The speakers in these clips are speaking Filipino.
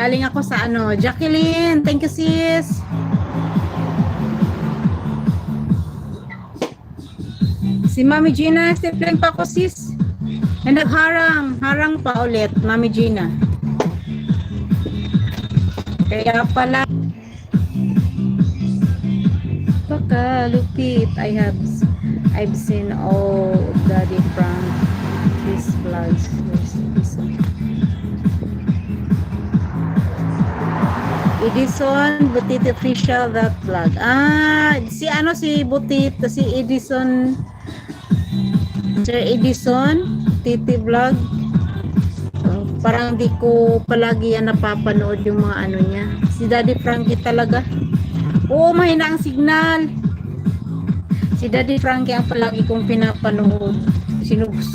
Galing ako sa ano, Jacqueline. Thank you, sis. Si Mami Gina, step lang pa ako, sis. And nagharang. Harang pa ulit, Mami Gina. Kaya pala, pakalupit. I've seen all Daddy Frank his vlogs. Edison Butit official that vlog. Si Butit, si Edison, Sir Edison Titi vlog. Parang di ko palagi yan napapanood yung mga ano niya. Si Daddy Frankie talaga. Oo, mahina ang signal. Si Daddy Frankie ang palagi kong pinapanood.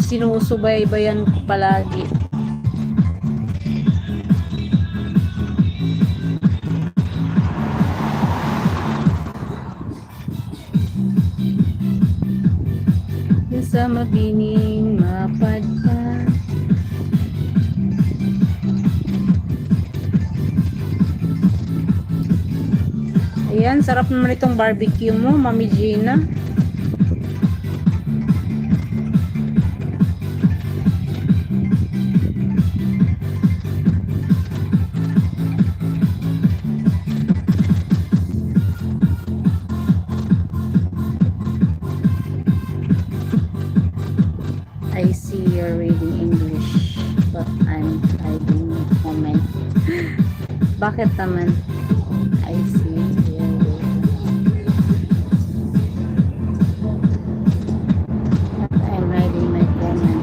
Sinusubaybayan ko palagi. Sa mabining mapadpad. Ayan, sarap naman itong barbecue mo, Mami Gina. I see you're reading English, but I'm typing a comment. Bakit naman? I see you're but I'm hiding my comment.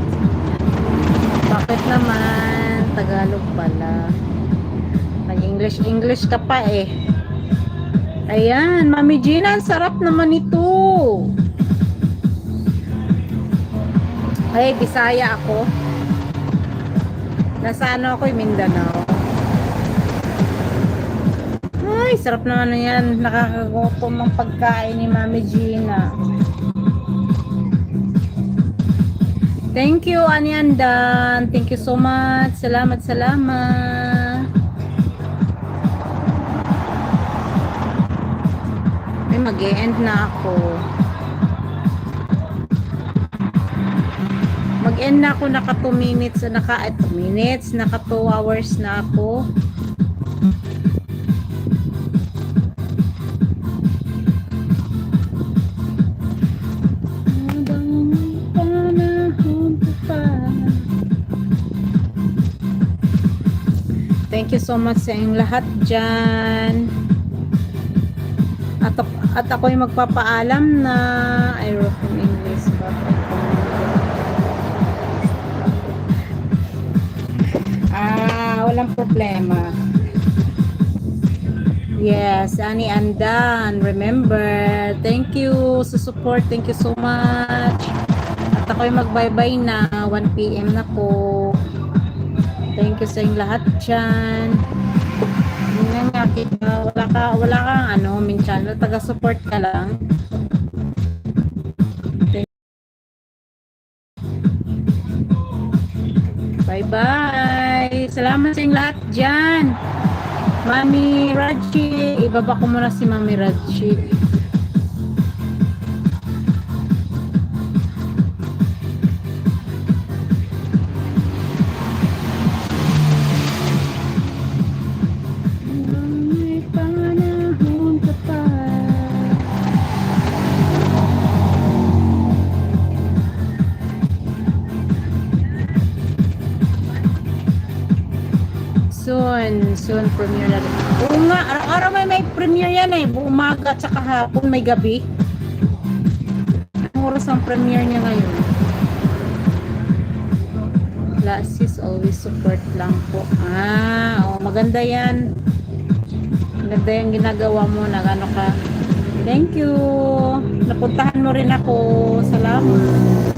Bakit naman? Tagalog pala. Nag-English ka pa eh. Ayan, Mami Gina, ang sarap naman ito. Ay, Bisaya ako. Nasa ano ako, Mindanao. Ay, sarap naman na yan. Nakakagutom ang pagkain ni Mami Gina. Thank you, Anyandan. Thank you so much. Salamat, salamat. Ay, mag-e-end na ako. Mag-end na ako, naka 2 minutes, naka 2 hours na ako. Thank you so much sa inyong lahat dyan. At ako'y magpapaalam na I wrote in English but walang problema. Yes, Ani Andan, remember, thank you sa support, thank you so much. At ako'y mag-bye-bye na, 1 PM na po. Thank you sa inyong lahat dyan. Yun nga, wala kang ano, min channel, taga-support ka lang. Bye-bye. Salamat sa inyong lahat dyan. Mami Raji. Ibaba ko muna si Mami Raji. Soon premiere na rin. Oo nga, araw-araw may premiere yan eh. Umaga at saka hapon, may gabi. Anong oras ang premiere niya ngayon? Lassis, always support lang po. Maganda yan. Maganda yung ginagawa mo. Nagano ka. Thank you. Napuntahan mo rin ako. Salamat.